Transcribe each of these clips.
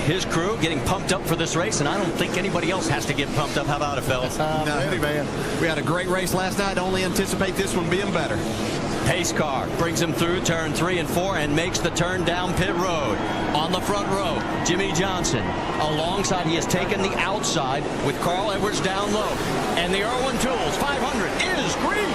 his crew getting pumped up for this race, and I don't think anybody else has to get pumped up. How about it, fellas? Ready, man. We had a great race last night. Only anticipate this one being better. Pace car brings him through turn 3 and 4 and makes the turn down pit road. On the front row, Jimmy Johnson. Alongside, he has taken the outside with Carl Edwards down low. And the Irwin Tools 500 is green.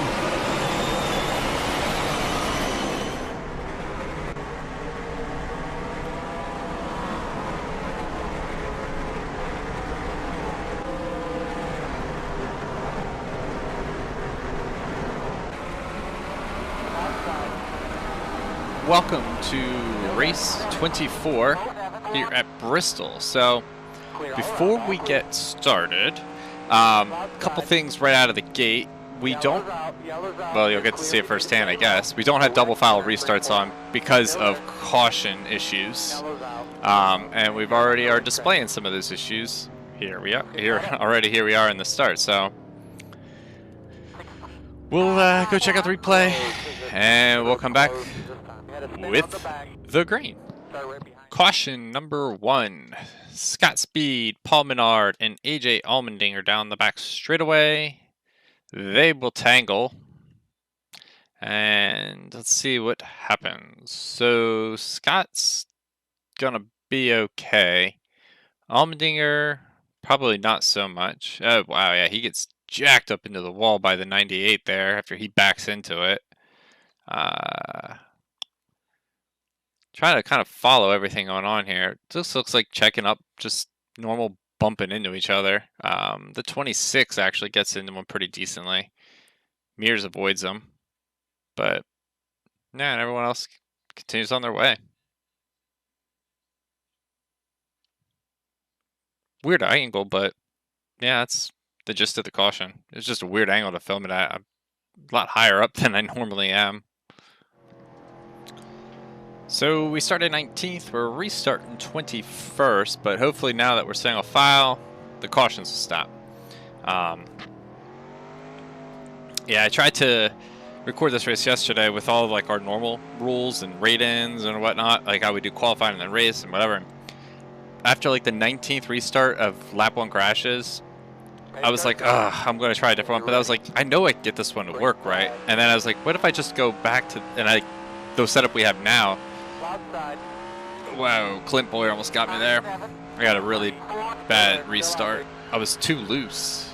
Welcome to race 24 here at Bristol. So before we get started, a couple things right out of the gate. We don't, well, you'll get to see it firsthand, I guess. We don't have double file restarts on because of caution issues. And we've already are displaying some of those issues. Here we are, here we are in the start. So we'll go check out the replay and we'll come back with the green. Caution number 1. Scott Speed, Paul Menard, and AJ Allmendinger down the back straightaway. They will tangle. And let's see what happens. So Scott's gonna be okay. Allmendinger, probably not so much. Oh wow, yeah, he gets jacked up into the wall by the 98 there after he backs into it. Trying to kind of follow everything going on here. This looks like checking up, just normal bumping into each other. The 26 actually gets into him pretty decently. Mears avoids them. But, yeah, and everyone else continues on their way. Weird angle, but, yeah, that's the gist of the caution. It's just a weird angle to film it at. I'm a lot higher up than I normally am. So we started 19th, we're restarting 21st, but hopefully now that we're single file, the cautions will stop. Yeah, I tried to record this race yesterday with all of like our normal rules and rate-ins and whatnot, like how we do qualifying and then race and whatever. After like the 19th restart of lap 1 crashes, I was like, ugh, I'm going to try a different one, but I was like, I know I can get this one to work, right? And then I was like, what if I just go back to, the setup we have now. Wow, Clint Boyer almost got me there. I got a really bad restart. I was too loose.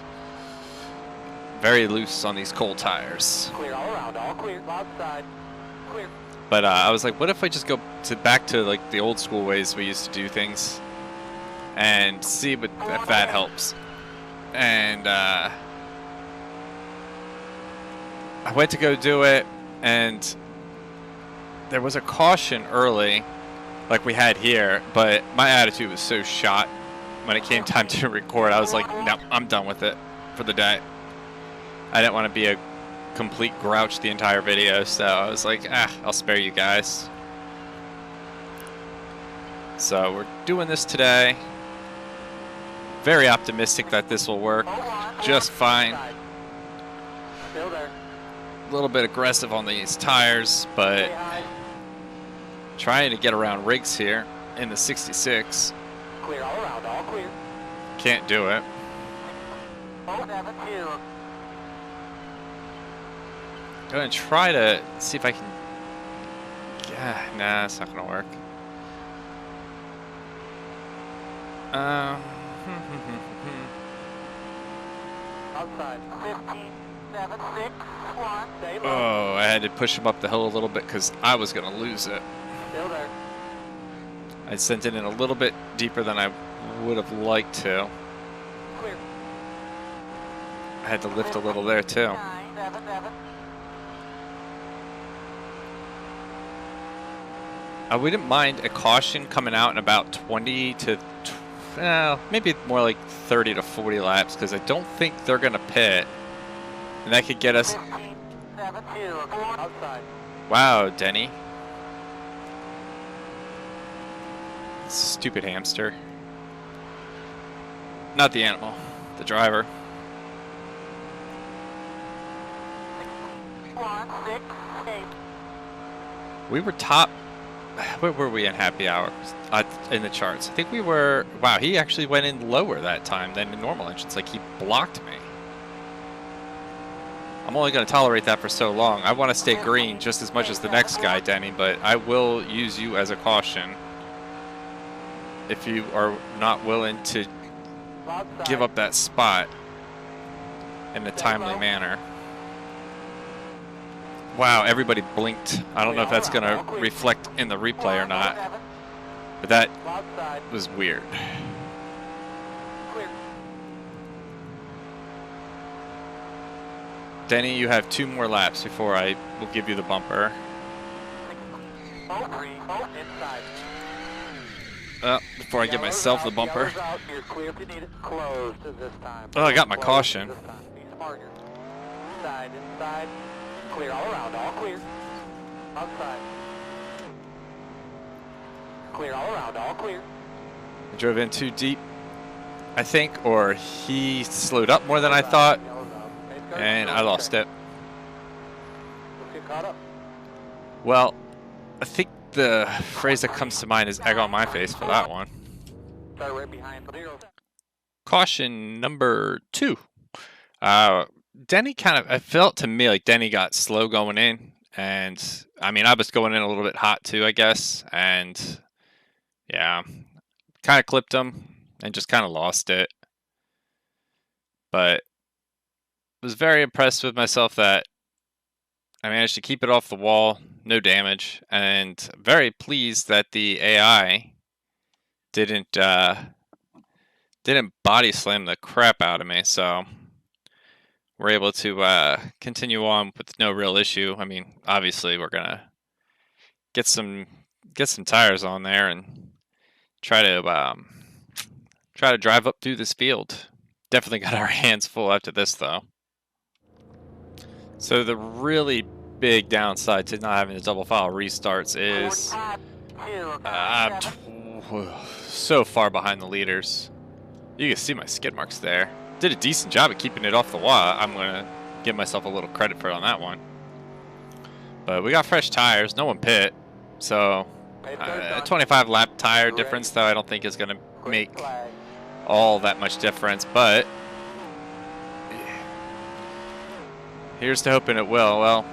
Very loose on these cold tires. Clear all around, all clear, outside, clear. But I was like, what if I just go back to like the old school ways we used to do things and see if that helps. And I went to go do it, and there was a caution early, like we had here, but my attitude was so shot when it came time to record. I was like, no, I'm done with it for the day. I didn't want to be a complete grouch the entire video, so I was like, I'll spare you guys. So we're doing this today. Very optimistic that this will work just fine. Still there. A little bit aggressive on these tires, but trying to get around Riggs here in the 66. Clear all around, all clear. Can't do it. 072. I'm gonna try to see if I can. Nah, it's not gonna work. Outside. 15, 7, 6, 1. Stay low. Oh, I had to push him up the hill a little bit because I was gonna lose it. Still there. I sent it in a little bit deeper than I would have liked to. Clear. I had to lift a little there too. 9, 7, 7. I wouldn't mind a caution coming out in about 20 to, maybe more like 30 to 40 laps, because I don't think they're going to pit. And that could get us... 15, 7, 2. Outside. Wow, Denny. Stupid hamster. Not the animal, the driver. 1, 6, 8. We were top where were we in happy hour in the charts? I think we were. Wow, he actually went in lower that time than in normal entrance. Like he blocked me. I'm only going to tolerate that for so long. I want to stay green just as much as the next guy, Denny, but I will use you as a caution if you are not willing to give up that spot in a timely manner. Wow, everybody blinked. I don't know if that's going to reflect in the replay or not, but that was weird. Denny, you have 2 more laps before I will give you the bumper. Before I give myself the bumper. Oh, I got my caution. Clear all around, all clear. Outside. Clear all around, all clear. I drove in too deep, I think, or he slowed up more than I thought, and I lost it. Let's get caught up. Well, I think the phrase that comes to mind is egg on my face for that one. Start right behind the zero. Caution number 2. Denny I felt to me like Denny got slow going in, and I mean, I was going in a little bit hot too, I guess, and yeah, kind of clipped him and just kind of lost it. But was very impressed with myself that I managed to keep it off the wall, no damage, and very pleased that the AI didn't body slam the crap out of me, so we're able to continue on with no real issue. I mean, obviously we're gonna get some tires on there and try to drive up through this field. Definitely got our hands full after this, though. So the really big downside to not having the double file restarts is I'm so far behind the leaders. You can see my skid marks there. Did a decent job at keeping it off the wall. I'm going to give myself a little credit for it on that one. But we got fresh tires. No one pit. So a 25 lap tire difference, though, I don't think is going to make all that much difference. But here's to hoping it will. Well,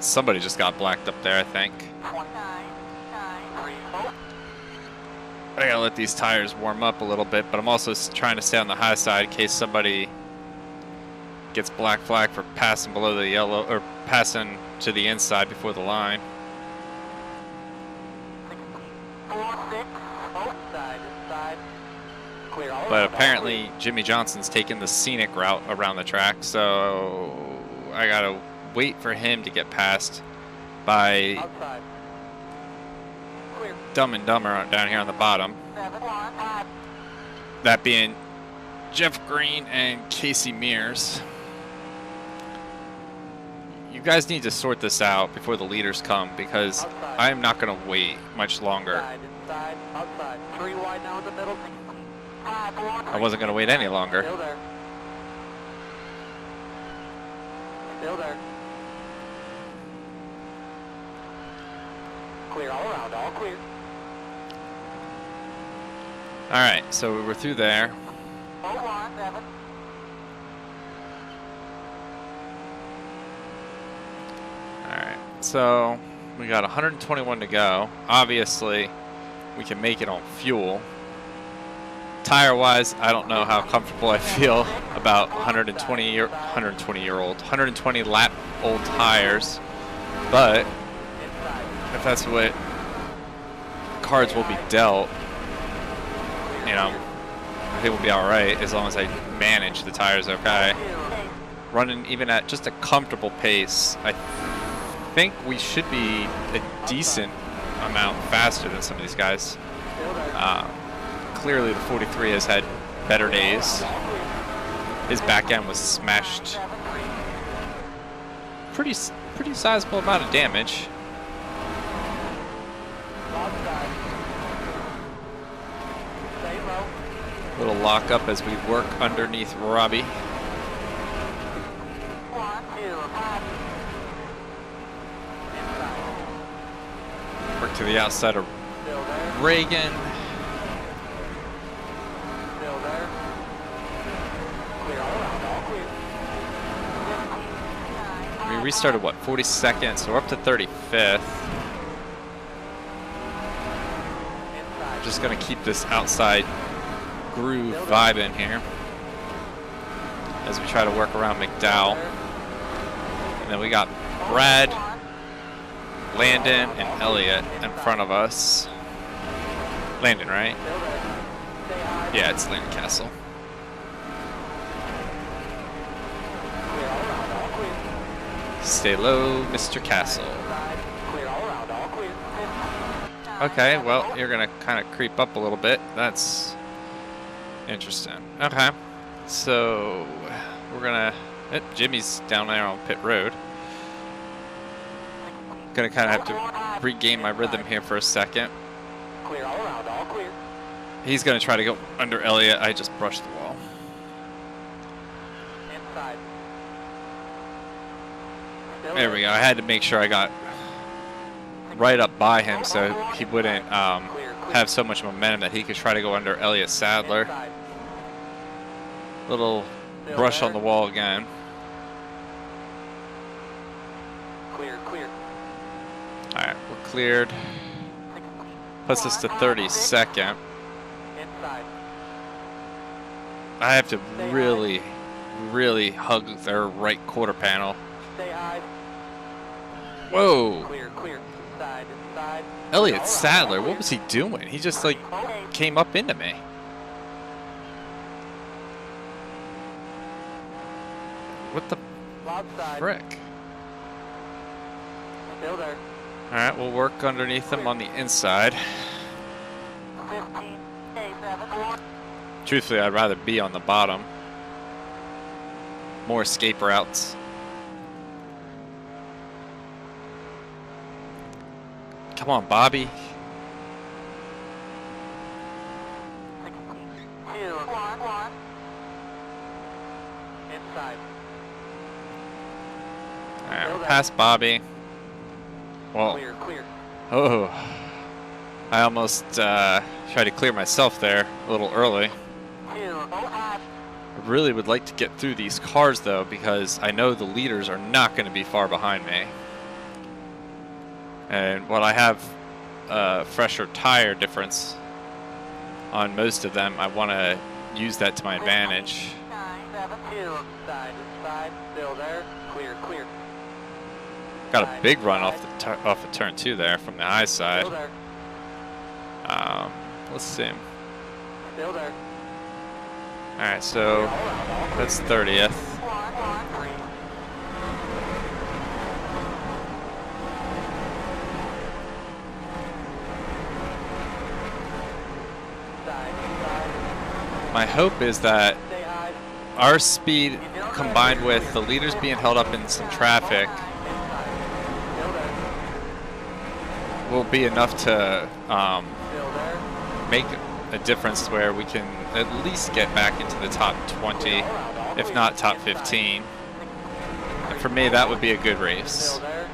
somebody just got blacked up there, I think. I gotta let these tires warm up a little bit, but I'm also trying to stay on the high side in case somebody gets black flag for passing below the yellow, or passing to the inside before the line. But apparently Jimmy Johnson's taking the scenic route around the track, so I gotta wait for him to get passed by Dumb and Dumber down here on the bottom. That being Jeff Green and Casey Mears. You guys need to sort this out before the leaders come, because I am not going to wait much longer. I wasn't going to wait any longer. Still there. Clear all around, all clear. All right, so we were through there. Hold on, 7. All right, so we got 121 to go. Obviously, we can make it on fuel. Tire-wise, I don't know how comfortable I feel about 120 lap old tires, but if that's what cards will be dealt, you know, I think we'll be all right as long as I manage the tires okay. Running even at just a comfortable pace, I think we should be a decent amount faster than some of these guys. Clearly the 43 has had better days. His back end was smashed. Pretty sizable amount of damage. Little lock up as we work underneath Robbie. We're work to the outside of Still there. Reagan. Still there. Clear all around, all clear. 15, We restarted, what, 42nd, so we're up to 35th. inside. Just going to keep this outside groove vibing here as we try to work around McDowell. And then we got Brad, Landon, and Elliott in front of us. Landon, right? Still there. Stay high. Yeah, it's Landon Castle. Clear all around, all clear. Stay low, Mr. Castle. Inside. Clear all around, all clear. 15, Okay, well, you're going to kind of creep up a little bit. That's interesting. Okay, so we're going to... Jimmy's down there on pit road. Going to kind of have to regain my rhythm here for a second. Clear all around, all clear. He's going to try to go under Elliott. I just brushed the wall. Inside. Still There we go. I had to make sure I got right up by him so he wouldn't have so much momentum that he could try to go under Elliott Sadler. Inside. Little brush on the wall again. Clear, clear. All right, we're cleared. Puts us to 32nd. Inside. I have to really, really hug their right quarter panel. Stay high. Whoa. Clear, clear. Inside, inside. Elliott Sadler, what was he doing? He just like came up into me. What the Loud side. frick? Still there. All right, we'll work underneath him on the inside. 15, A74. Truthfully, I'd rather be on the bottom. More escape routes. Come on, Bobby. 2, 1. Inside. All right, we're past Bobby. Well, Clear, clear. oh, I almost tried to clear myself there a little early. 2, 05. I really would like to get through these cars though, because I know the leaders are not going to be far behind me. And while I have a fresher tire difference on most of them, I want to use that to my advantage. 972. Inside, inside. Still there. Clear, clear. Got a big run off the turn 2 there from the high side. Still there. Let's see. Still there. All right, so that's 30th. 1, 1, 3. Side, side. My hope is that Stay high. our speed combined with the leaders being held up in some traffic Inside. Still there. will be enough to Still there. make a difference where we can at least get back into the top 20, if not top 15. And for me, that would be a good race. Still there.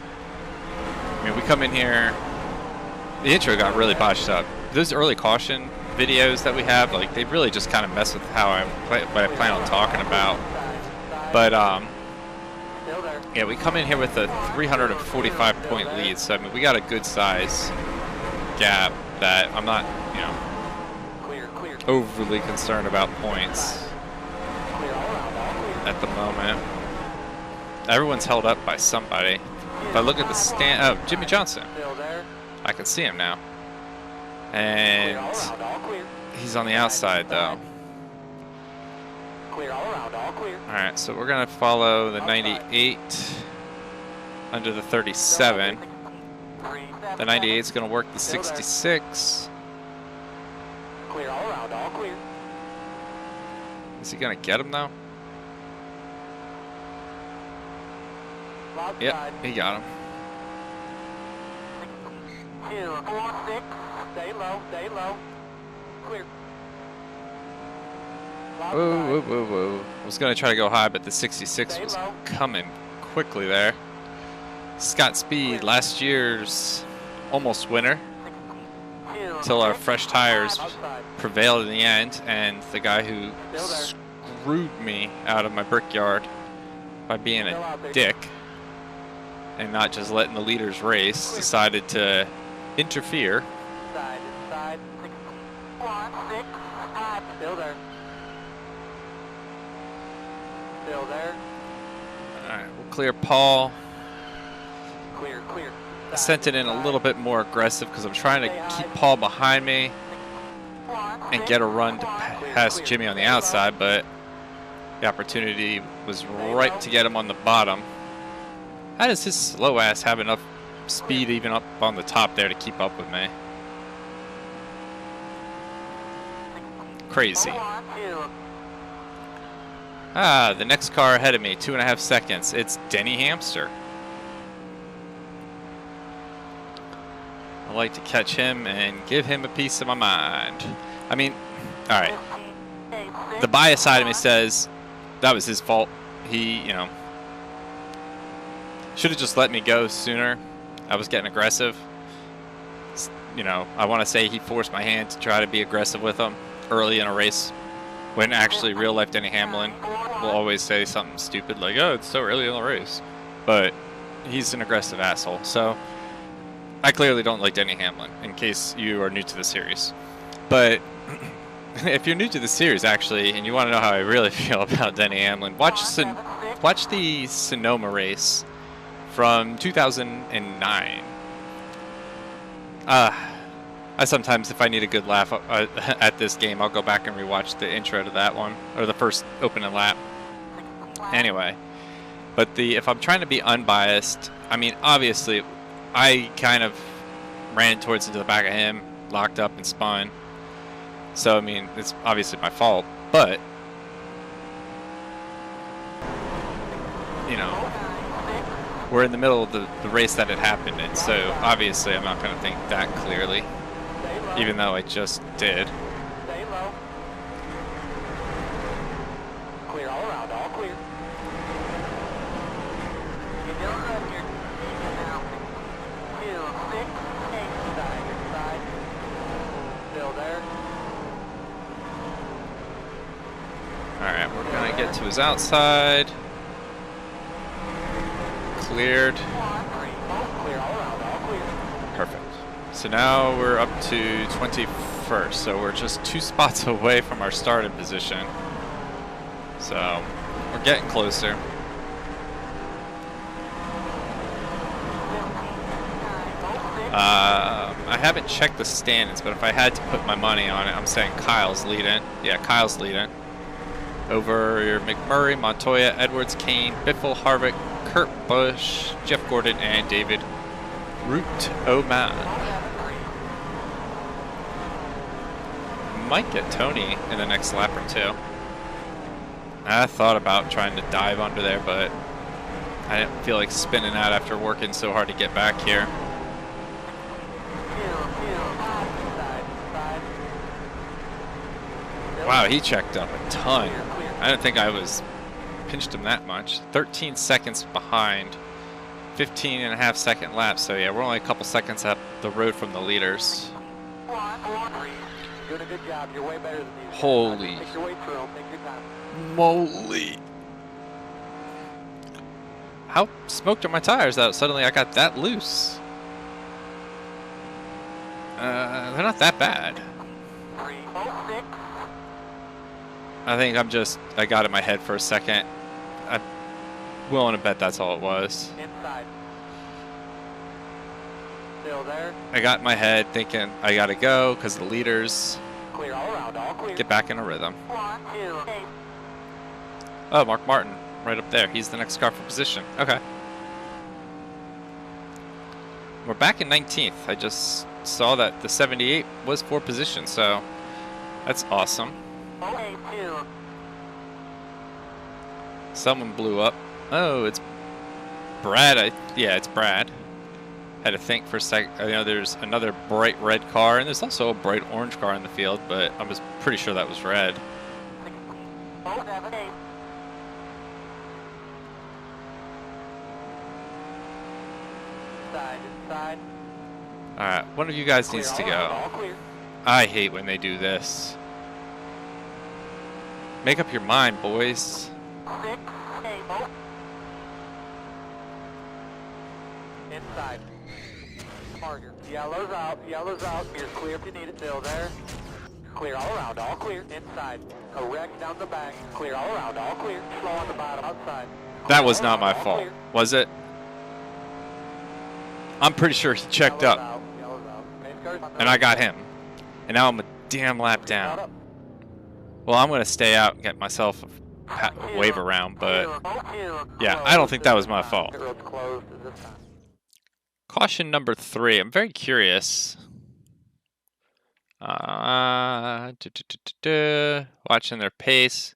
I mean, we come in here, the intro got really botched up. Those early caution videos that we have, like, they really just kind of mess with how what I plan on talking about. But Still there. yeah, we come in here with a 345 point lead, so I mean, we got a good size gap that I'm not, you know, Clear, clear. overly concerned about points Clear all around. All clear. at the moment. Everyone's held up by somebody. If I look at the stand, oh, Jimmy Johnson. Still there. I can see him now. Clear And all around. All clear. he's on the outside though. Clear all around. All clear. All right, so we're gonna follow the 98 under the 37. The 98 is gonna work the 66. Clear all around. All clear. Is he gonna get him though? Loud Yep, side. he got him. 2, 4, 6. Stay low. Stay low. Clear. Loud Whoa, side. whoa, whoa, whoa. I was gonna try to go high, but the 66 was coming quickly there. Scott Speed, last year's almost winner. until our fresh tires prevailed in the end, and the guy who screwed me out of my brickyard by being a dick and not just letting the leaders race decided to interfere. Inside, 61, 6, still there. Still there. Alright, we'll clear Paul. Clear. I sent it in a little bit more aggressive because I'm trying to keep Paul behind me and get a run to pass Jimmy on the outside, but the opportunity was right to get him on the bottom. How does his slow ass have enough speed even up on the top there to keep up with me? Crazy. Ah, the next car ahead of me, 2.5 seconds. It's Denny Hamster. I like to catch him and give him a piece of my mind. I mean, all right. The bias side of me says that was his fault. He, you know, should have just let me go sooner. I was getting aggressive. You know, I want to say he forced my hand to try to be aggressive with him early in a race, when actually real life Denny Hamlin will always say something stupid like, oh, it's so early in the race. But he's an aggressive asshole. So I clearly don't like Denny Hamlin, in case you are new to the series. But if you're new to the series, actually, and you want to know how I really feel about Denny Hamlin, watch the Sonoma race from 2009. I sometimes, if I need a good laugh at this game, I'll go back and rewatch the intro to that one, or the first opening lap. Anyway, but if I'm trying to be unbiased, I mean, obviously, I kind of ran into the back of him, locked up and spun. So, I mean, it's obviously my fault, but, you know, we're in the middle of the race that it happened in, so obviously I'm not going to think that clearly, even though I just did. Stay low. Clear all around, all clear. You're doing good here. Now, 2, 6, 8, inside. Still there. Alright, we're going to get to his outside. Cleared. Clear all around, all clear. Perfect. So now we're up to 21st, so we're just 2 spots away from our starting position. So we're getting closer. I haven't checked the standings, but if I had to put my money on it, I'm saying Kyle's leading. Yeah, Kyle's leading. Over McMurray, Montoya, Edwards, Kane, Biffle, Harvick, Kurt Busch, Jeff Gordon, and David Root-O-Man. Might get Tony in the next lap or two. I thought about trying to dive under there, but I didn't feel like spinning out after working so hard to get back here. Wow, he checked up a ton. I didn't think I pinched him that much. 13 seconds behind, 15.5 second lap. So yeah, we're only a couple seconds up the road from the leaders. Doing a good job. You're way better than these. Holy Make your way through them. Take your time. moly. How smoked are my tires that suddenly I got that loose? They're not that bad. 3, 6. I think I got in my head for a second. I'm willing to bet that's all it was. Inside. Still there. I got in my head thinking I gotta go because the leaders Clear all around, all clear. get back in a rhythm. 1, 2, 8. Oh, Mark Martin, right up there. He's the next car for position. Okay. We're back in 19th. I just saw that the 78 was for position, so that's awesome. 8, 2. Someone blew up. Oh, it's Brad. Yeah, it's Brad. Had to think for a sec. I know there's another bright red car, and there's also a bright orange car in the field, but I was pretty sure that was red. 7, 8. Inside. All right, one of you guys needs to Clear all around, go. all clear. I hate when they do this. Make up your mind, boys. 6, stable. Inside. Marker. Yellow's out, yellow's out. You're clear if you need it, still there. Clear all around, all clear. Inside. Correct down the back. Clear all around, all clear. Slow on the bottom, outside. That was not my fault, was it? I'm pretty sure he checked up, and I got him. And now I'm a damn lap down. Well, I'm going to stay out and get myself a wave around, but yeah, I don't think that was my fault. Caution number 3. I'm very curious. Watching their pace.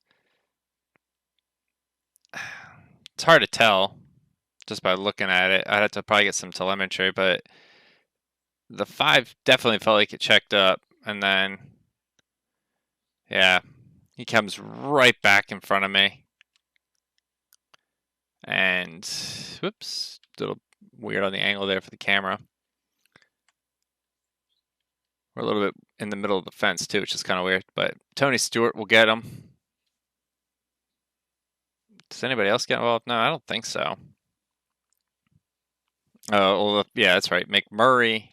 It's hard to tell just by looking at it. I'd have to probably get some telemetry, but the 5 definitely felt like it checked up, and then yeah, he comes right back in front of me. And whoops, a little weird on the angle there for the camera. We're a little bit in the middle of the fence too, which is kind of weird, but Tony Stewart will get him. Does anybody else get involved? No, I don't think so. Oh, well, yeah, that's right. McMurray.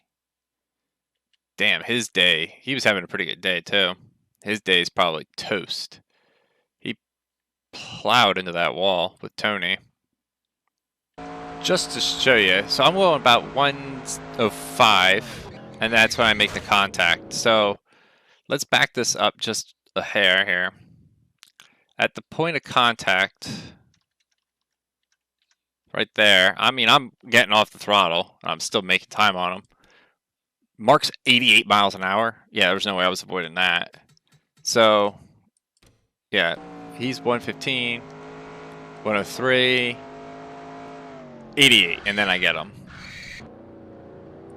Damn, his day. He was having a pretty good day too. His day is probably toast. He plowed into that wall with Tony. Just to show you, so I'm going about 105, and that's when I make the contact. So let's back this up just a hair here. At the point of contact, right there, I mean, I'm getting off the throttle. I'm still making time on him. Mark's 88 miles an hour. Yeah, there's no way I was avoiding that. So, yeah, he's 115, 103, 88, and then I get him.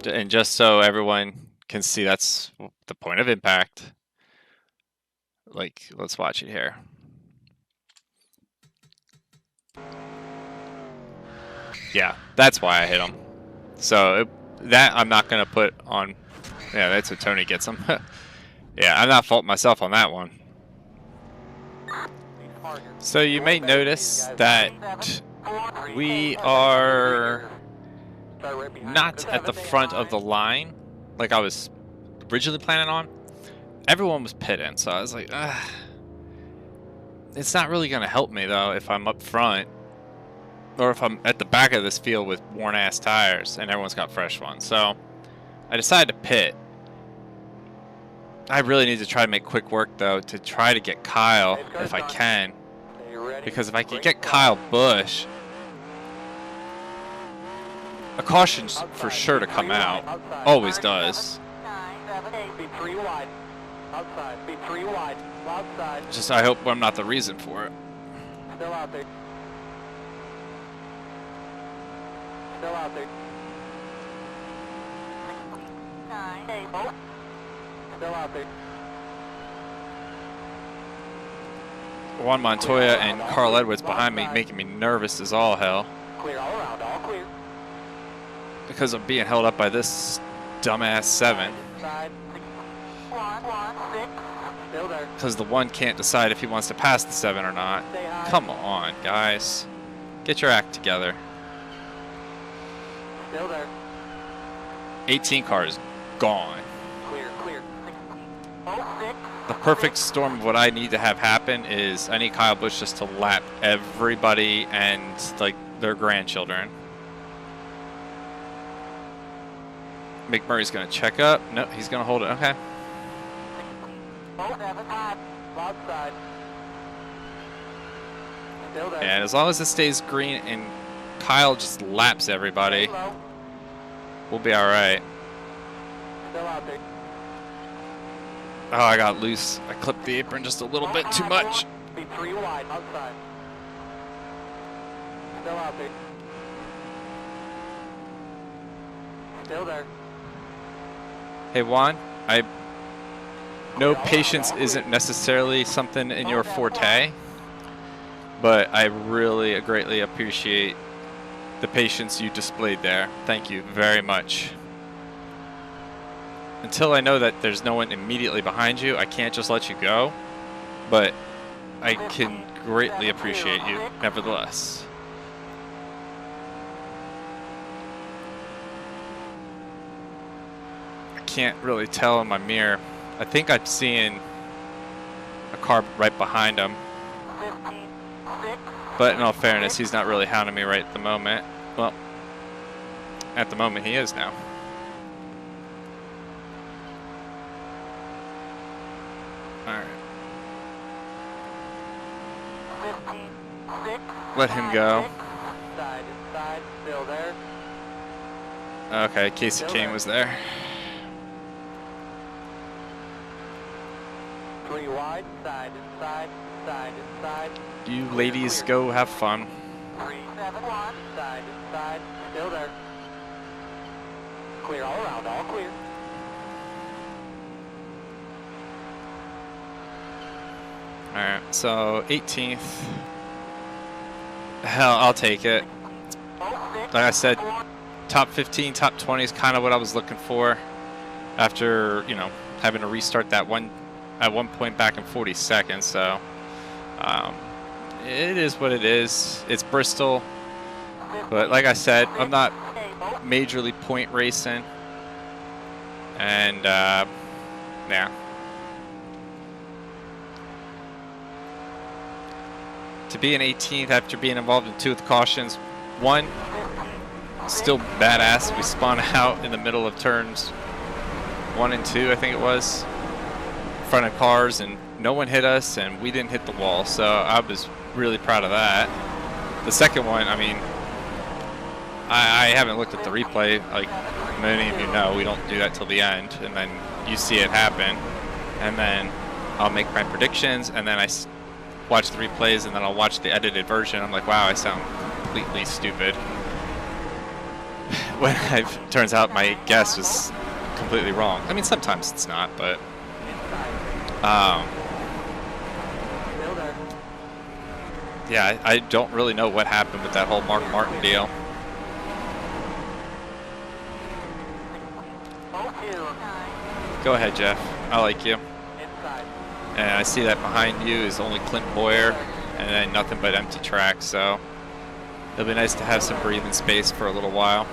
And just so everyone can see, that's the point of impact. Like, let's watch it here. Yeah, that's why I hit him. So that I'm not going to put on. Yeah, that's what Tony gets him. Yeah, I'm not faulting myself on that one. So you may notice that we are not at the front of the line like I was originally planning on. Everyone was pitting, so I was like, ugh. It's not really going to help me, though, if I'm up front. Or if I'm at the back of this field with worn-ass tires and everyone's got fresh ones. So I decided to pit. I really need to try to make quick work, though, to try to get Kyle if I can. Because if I can get Kyle Busch, a caution's for sure to come out. Always does. Just I hope I'm not the reason for it. Still out there. Still out there. Still out there. Juan Montoya and Carl Edwards behind me, making me nervous as all hell. Clear all around, all clear. Because I'm being held up by this dumbass 7. Still there. Because the 1 can't decide if he wants to pass the 7 or not. Come on, guys. Get your act together. Still there. 18 car is gone. Clear, clear. The perfect storm of what I need to have happen is I need Kyle Busch just to lap everybody and like their grandchildren. McMurray's going to check up. No, he's going to hold it. Okay. And as long as it stays green and Kyle just laps everybody, we'll be all right. Oh, I got loose. I clipped the apron just a little bit too much. Be 3 wide outside. Still out there. Still there. Hey Juan, I know patience isn't necessarily something in your forte, but I really greatly appreciate the patience you displayed there. Thank you very much. until I know that there's no one immediately behind you, I can't just let you go. But I can greatly appreciate you, nevertheless. I can't really tell in my mirror. I think I'm seeing a car right behind him. But in all fairness, he's not really hounding me right at the moment. Well, at the moment he is now. Alright. Let him go. Okay, Casey Kane was there. 3 wide, side, inside, side, inside. You ladies go have fun. 371, side, inside, still there. Clear all around, all clear. Alright, so 18th. Hell, I'll take it. Like I said, top 15, top 20 is kind of what I was looking for after, you know, having to restart that one at one point back in 40 seconds. So it is what it is. It's Bristol, but like I said, I'm not majorly point racing, and yeah. To be an 18th after being involved in 2 of the cautions, 1, still badass. We spun out in the middle of turns 1 and 2, I think it was, in front of cars, and no one hit us, and we didn't hit the wall. So I was really proud of that. The second one, I mean, I haven't looked at the replay. Like many of you know, we don't do that till the end, and then you see it happen, and then I'll make my predictions, and then I watch the replays, and then I'll watch the edited version. I'm like, wow, I sound completely stupid. When it turns out my guess was completely wrong. I mean, sometimes it's not, but yeah, I don't really know what happened with that whole Mark Martin deal. Go ahead, Jeff. I like you. And I see that behind you is only Clint Boyer, and then nothing but empty track, so it'll be nice to have some breathing space for a little while.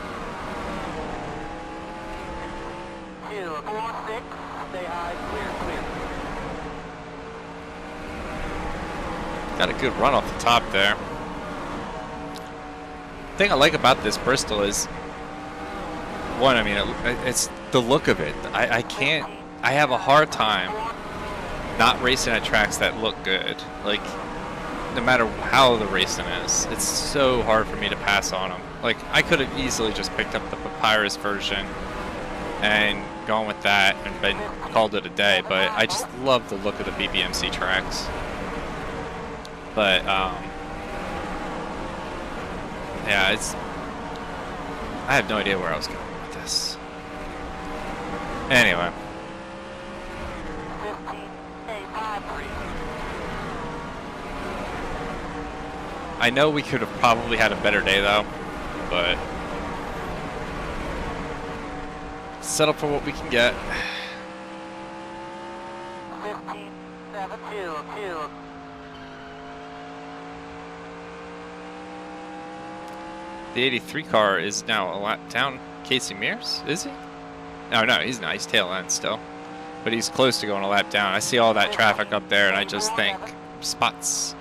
Got a good run off the top there. The thing I like about this Bristol is, one, I mean, it's the look of it. I have a hard time not racing at tracks that look good. Like, no matter how the racing is, it's so hard for me to pass on them. Like, I could have easily just picked up the Papyrus version and gone with that and been called it a day, but I just love the look of the BBMC tracks. But yeah, I have no idea where I was going with this. Anyway. I know we could have probably had a better day though, but settle for what we can get. 15.72. The 83 car is now a lap down. Casey Mears, is he? No, he's not. He's tail end still, but he's close to going a lap down. I see all that traffic up there, and I just think spots.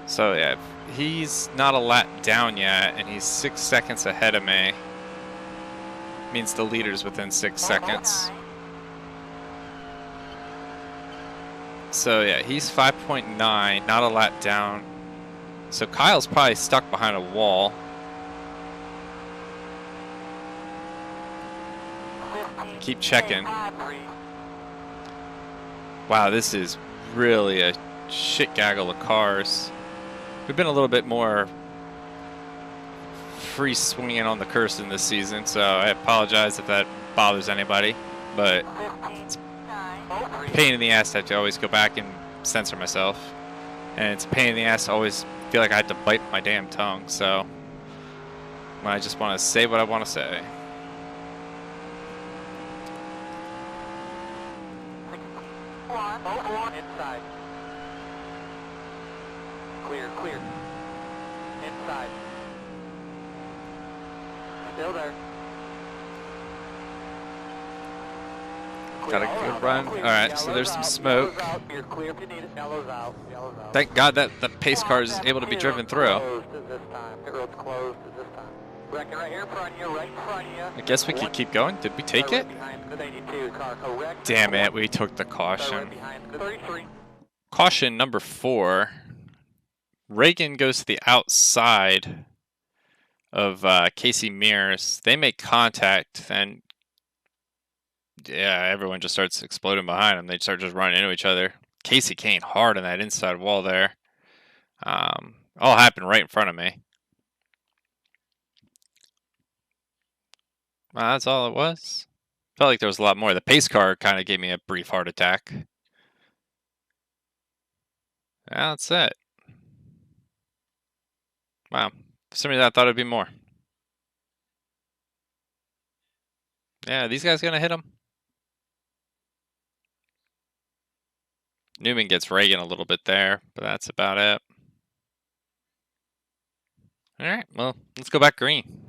So yeah, he's not a lap down yet, and he's 6 seconds ahead of me. Means the leader's within 6 seconds. So yeah, he's 5.9, not a lap down. So Kyle's probably stuck behind a wall. Keep checking. Wow, this is really a shit gaggle of cars. We've been a little bit more free swinging on the Kirsten this season, so I apologize if that bothers anybody, but it's a pain in the ass to have to always go back and censor myself, and it's a pain in the ass to always feel like I have to bite my damn tongue. So I just want to say what I want to say. Inside. Clear, clear. Inside. Still there. Got a good run. Alright, so there's some smoke. You're clear if you need it. Yellow's out. Yellow's out. Thank God that the pace car is able to be driven through. Closed at this time. Pit road's closed at this time. Wrecking right here in front of you, right in front of you. I guess we could keep going. Did we take it? Damn it, we took the caution. Caution number 4. Reagan goes to the outside of Casey Mears. They make contact, and yeah, everyone just starts exploding behind them. They start just running into each other. Casey came hard on that inside wall there. All happened right in front of me. Well, that's all it was. Felt like there was a lot more. The pace car kind of gave me a brief heart attack. Yeah, that's it. Wow. For some reason I thought it'd be more. Yeah, are these guys gonna hit him? Newman gets Reagan a little bit there, but that's about it. Alright, well, let's go back green.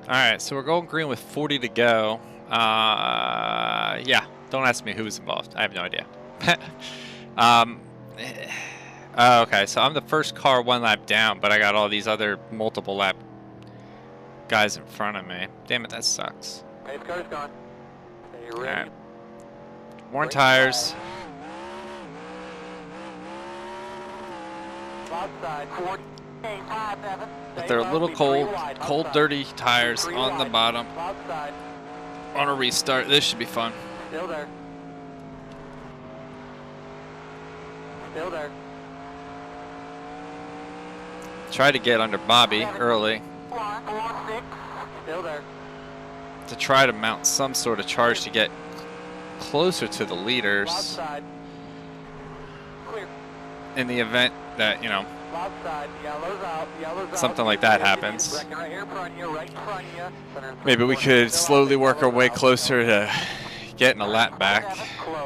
Alright, so we're going green with 40 to go. Yeah, don't ask me who was involved. I have no idea. Okay, so I'm the first car 1 lap down, but I got all these other multiple lap guys in front of me. Damn it, that sucks. Pace car's gone. Stay ready. Alright. Worn tires. Outside, 40. But they're a little cold, dirty tires on the bottom. On a restart, this should be fun. Still there. Still there. Try to get under Bobby early. 4-6. Still there. To try to mount some sort of charge to get closer to the leaders. Outside. Clear. In the event that, you know, Outside. Yellow's out. Yellow's out. something like that happens. Right here in front of you, right in front of you. Maybe we could slowly work our way closer to getting a lap back,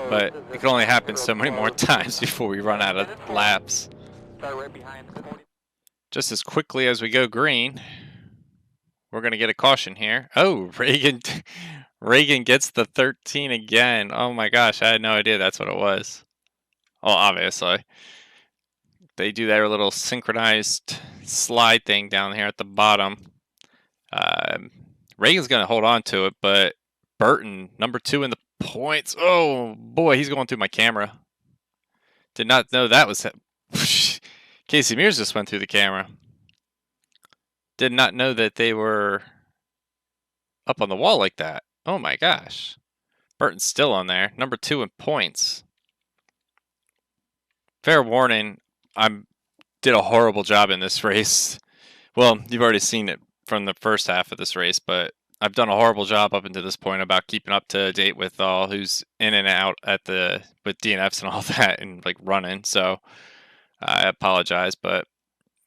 but it can only happen so many more times before we run out of laps. Just as quickly as we go green, we're going to get a caution here. Oh, Reagan gets the 13 again. Oh my gosh, I had no idea that's what it was. Oh, obviously. They do their little synchronized slide thing down here at the bottom. Reagan's going to hold on to it, but Burton, number 2 in the points. Oh, boy, he's going through my camera. Did not know that was... Casey Mears just went through the camera. Did not know that they were up on the wall like that. Oh, my gosh. Burton's still on there. Number 2 in points. Fair warning. I did a horrible job in this race. Well, you've already seen it from the first half of this race, but I've done a horrible job up until this point about keeping up to date with all who's in and out at with DNFs and all that and like running. So I apologize, but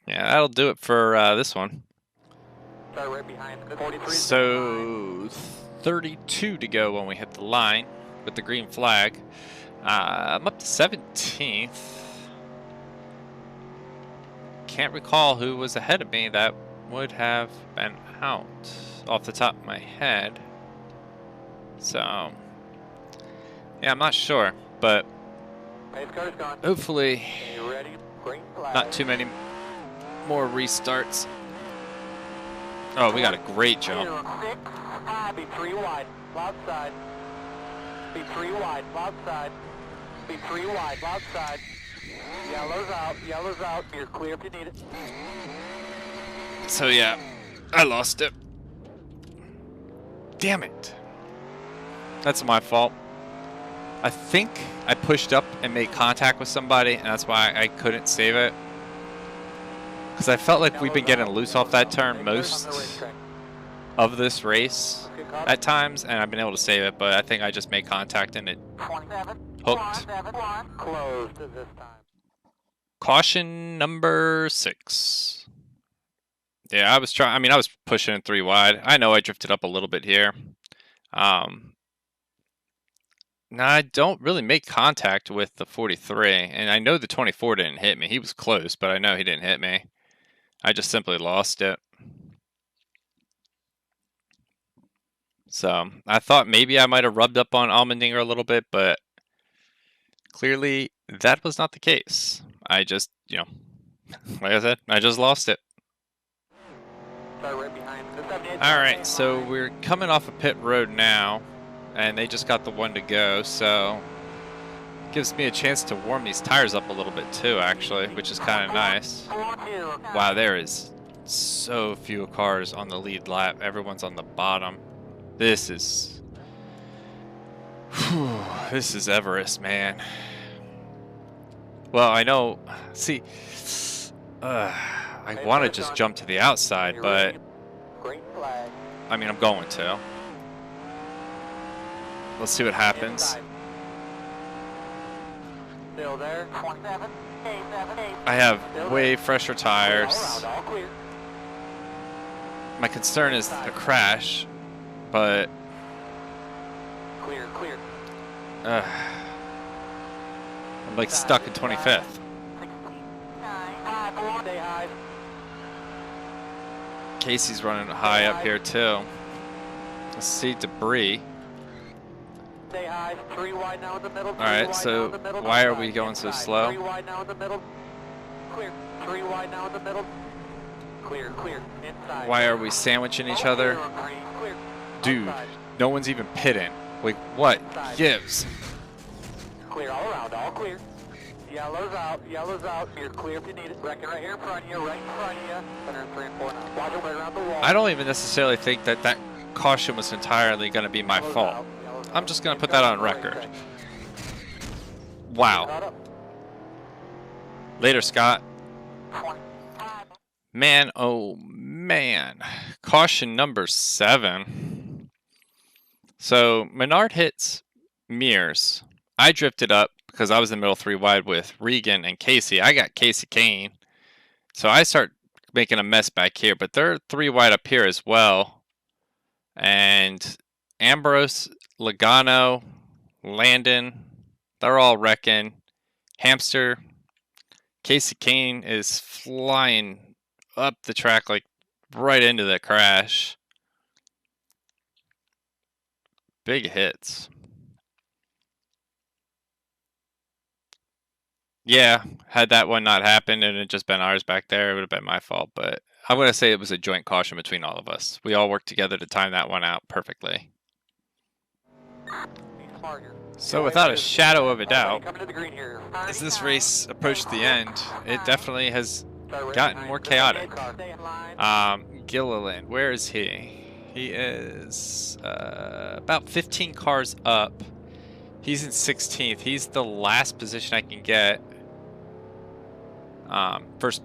yeah, that'll do it for this one. So 32 to go when we hit the line with the green flag. I'm up to 17th. Can't recall who was ahead of me that would have been out off the top of my head. So, yeah, I'm not sure, but hopefully not too many more restarts. Oh, we got a great jump. Be 3 wide, loud side. Be 3 wide, loud side. Be 3 wide, loud side. Yellow's out, yellow's out. You're clear if you need it. So yeah, I lost it. Damn it. That's my fault. I think I pushed up and made contact with somebody, and that's why I couldn't save it. Because I felt like we've been getting loose off that turn most of this race at times, and I've been able to save it, but I think I just made contact and it hooked. Closed this time. Caution number 6. Yeah, I was trying. I mean, I was pushing it 3 wide. I know I drifted up a little bit here. Now I don't really make contact with the 43, and I know the 24 didn't hit me. He was close, but I know he didn't hit me. I just simply lost it. So I thought maybe I might have rubbed up on Almendinger a little bit, but clearly that was not the case. I just, like I said, I just lost it. Alright, so we're coming off of pit road now, and they just got the one to go, so gives me a chance to warm these tires up a little bit too, actually, which is kind of nice. Wow, there is so few cars on the lead lap. Everyone's on the bottom. This is Everest, man. Well, I know, see, I want to just jump to the outside, but I mean, I'm going to. Let's see what happens. I have way fresher tires. My concern is a crash, but I'm like stuck in 25th. Casey's running high up here too. Let's see debris. Alright, so why are we going so slow? Why are we sandwiching each other? Dude, no one's even pitting. Like, what gives? Clear all around, all clear. Yellow's out, you're clear if you need it. Wrecking right here in front of you, right in front of you. 103 and 4 now. Watch it right around the wall. I don't even necessarily think that caution was entirely going to be my fault. I'm just going to put that on record. Wow. Later, Scott. Man, oh man. Caution number 7. So, Menard hits Mears. I drifted up because I was in the middle 3 wide with Regan and Casey. I got Casey Kane. So I start making a mess back here, but they're 3 wide up here as well. And Ambrose, Logano, Landon, they're all wrecking. Hamster, Casey Kane is flying up the track like right into the crash. Big hits. Yeah, had that one not happened and it just been ours back there, it would have been my fault. But I'm going to say it was a joint caution between all of us. We all worked together to time that one out perfectly. So without a shadow of a doubt, as this race approached the end, it definitely has gotten more chaotic. Gilliland, where is he? He is about 15 cars up. He's in 16th. He's the last position I can get.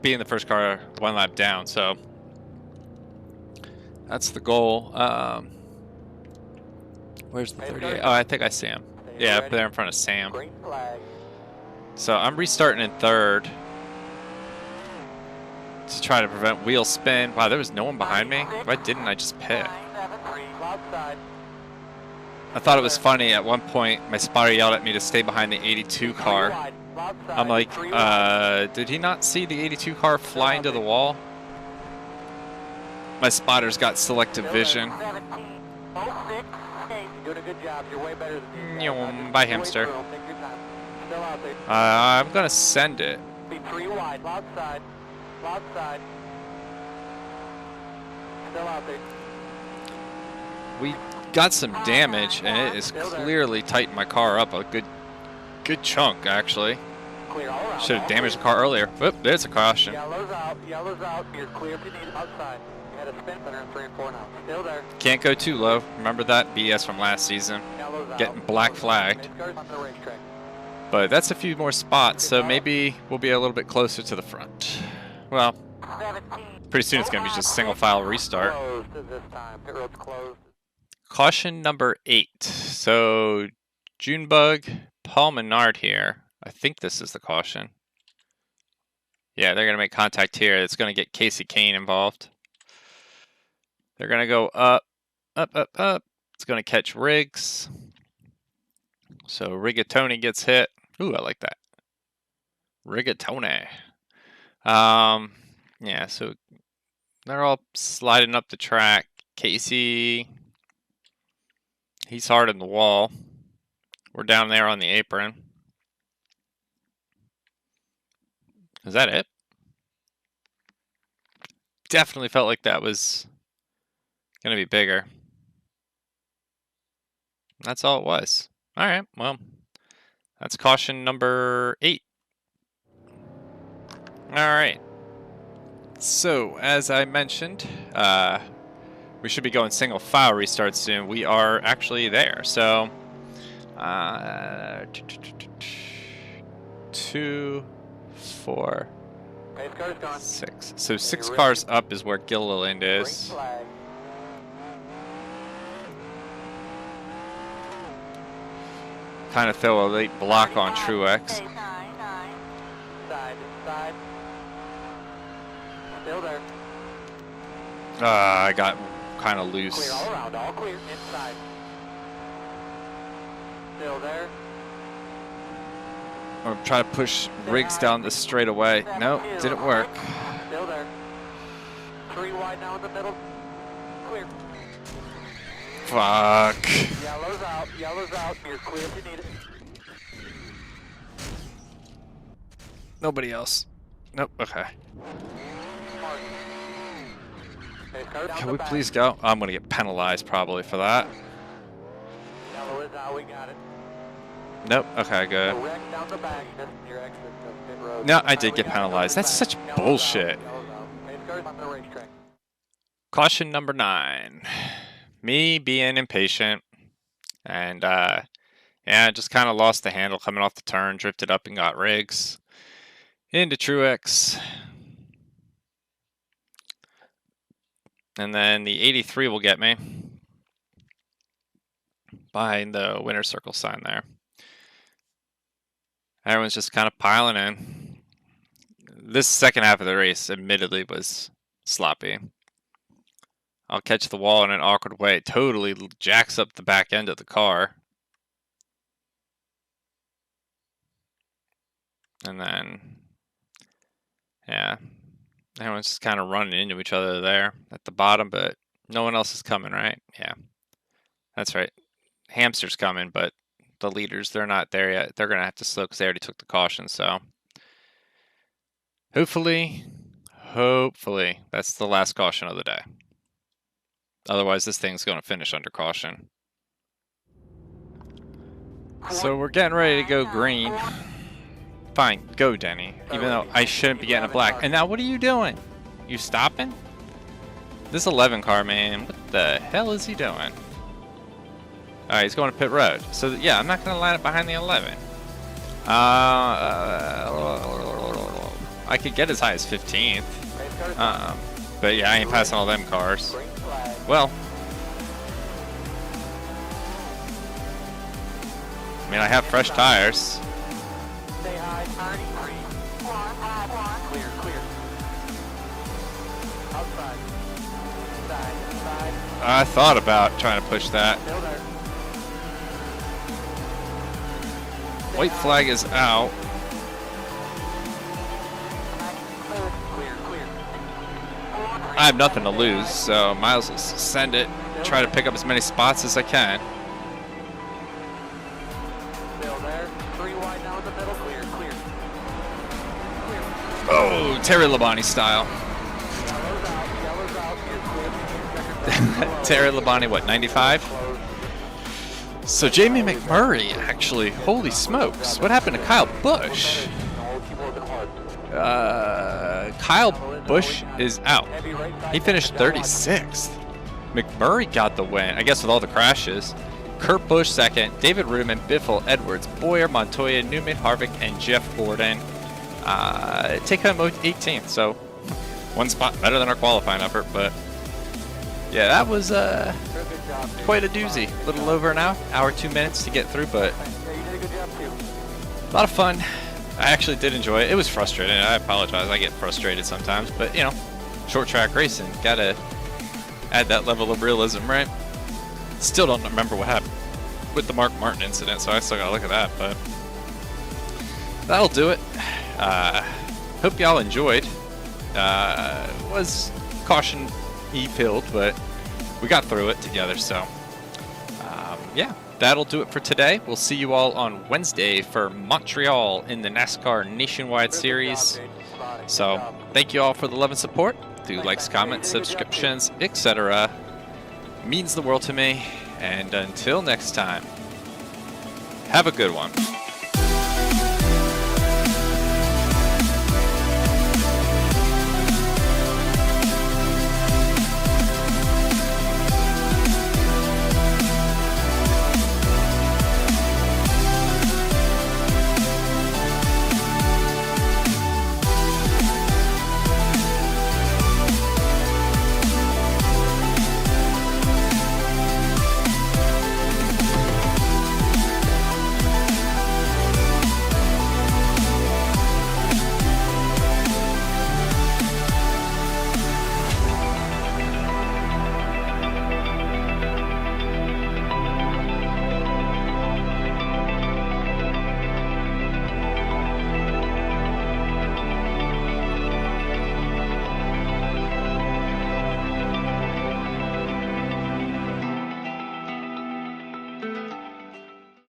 Being the first car 1 lap down, so that's the goal. Where's the 38? Oh, I think I see him. Yeah, up there in front of Sam. So I'm restarting in 3rd to try to prevent wheel spin. Wow, there was no one behind me. Why didn't I just pit? I thought it was funny. At one point, my spotter yelled at me to stay behind the 82 car. I'm like, did he not see the 82 car fly into the wall? My spotter's got selective vision. Bye, hamster. I'm gonna send it. We got some damage, and it is clearly tightened my car up a good chunk, actually. Should have damaged the car earlier. Whoop, there's a caution. Yellow's out, you're clear if you need it outside. You had a spin 103 and 4 now. Still there. Can't go too low. Remember that BS from last season? Getting black flagged. But that's a few more spots, so maybe we'll be a little bit closer to the front. Well, pretty soon it's going to be just single file restart. Caution number 8. So, Junebug, Paul Menard here. I think this is the caution. Yeah, they're going to make contact here. It's going to get Casey Kane involved. They're going to go up, up, up, up. It's going to catch Riggs. So Rigatoni gets hit. Ooh, I like that. Rigatoni. Yeah, so they're all sliding up the track. Casey, he's hard in the wall. We're down there on the apron. Is that it? Definitely felt like that was going to be bigger. That's all it was. All right, well, that's caution number 8. All right. So, as I mentioned, we should be going single file restart soon. We are actually there. So, 2, 4, 6. So 6 cars up is where Gilliland is. Kind of throw a late block on Truex. Still there. I got kind of loose. Clear all around, all clear, inside. Still there. I'm trying to push Riggs down the straightaway. Nope, didn't work. Still there. 3 wide now in the middle. Clear. Fuck. Yellow's out, yellow's out. You're clear if you need it. Nobody else. Nope, okay. Can we please go? I'm gonna get penalized probably for that. Yellow is out, we got it. Nope, okay, good. Correct down the back, missing your exit to pit road. No, I did get penalized. That's such bullshit. Yellow's out. Pace cars on the racetrack. Caution number 9. Me being impatient. And, yeah, just kind of lost the handle coming off the turn, drifted up and got Riggs. Into Truex. And then the 83 will get me. Behind the winner circle sign there. Everyone's just kind of piling in. This second half of the race, admittedly, was sloppy. I'll catch the wall in an awkward way. It totally jacks up the back end of the car. And then, yeah, everyone's just kind of running into each other there at the bottom, but no one else is coming, right? Yeah, that's right. Hamster's coming, but the leaders, they're not there yet. They're going to have to slow because they already took the caution, so hopefully, that's the last caution of the day. Otherwise, this thing's going to finish under caution. So we're getting ready to go green. Fine, go, Denny. Even though I shouldn't be getting a black. And now, what are you doing? You stopping? This 11 car, man, what the hell is he doing? Alright, he's going to pit road. So, yeah, I'm not going to line up behind the 11. I could get as high as 15th. But, yeah, I ain't passing all them cars. Well, I mean, I have fresh tires. Stay high, 33. Clear, clear. Outside. Inside. I thought about trying to push that. Still there. White flag is out. Clear, clear. I have nothing to lose, so might as well send it. Try to pick up as many spots as I can. Still there. 3 wide now in the middle. Clear, clear. Clear. Oh, Terry Labonte style. Yellow's out. You're clear. Terry Labonte, what, 95? So Jamie McMurray, actually, holy smokes. What happened to Kyle Busch? Kyle Busch is out. He finished 36th. McMurray got the win, I guess with all the crashes. Kurt Busch second, David Rudiman, Biffle, Edwards, Boyer, Montoya, Newman, Harvick, and Jeff Gordon. Take home 18th, so 1 spot better than our qualifying effort, but yeah, that was quite a doozy. A little over an hour 2 minutes to get through, but a lot of fun. I actually did enjoy it. It was frustrating. I apologize. I get frustrated sometimes, but you know, short track racing, gotta add that level of realism, right? Still don't remember what happened with the Mark Martin incident, so I still gotta look at that, but that'll do it. Hope y'all enjoyed. Was caution filled, but we got through it together, so yeah, that'll do it for today. We'll see you all on Wednesday for Montreal in the NASCAR Nationwide Series. So thank you all for the love and support. Do likes, comments, subscriptions, etc. Means the world to me. And until next time, have a good one.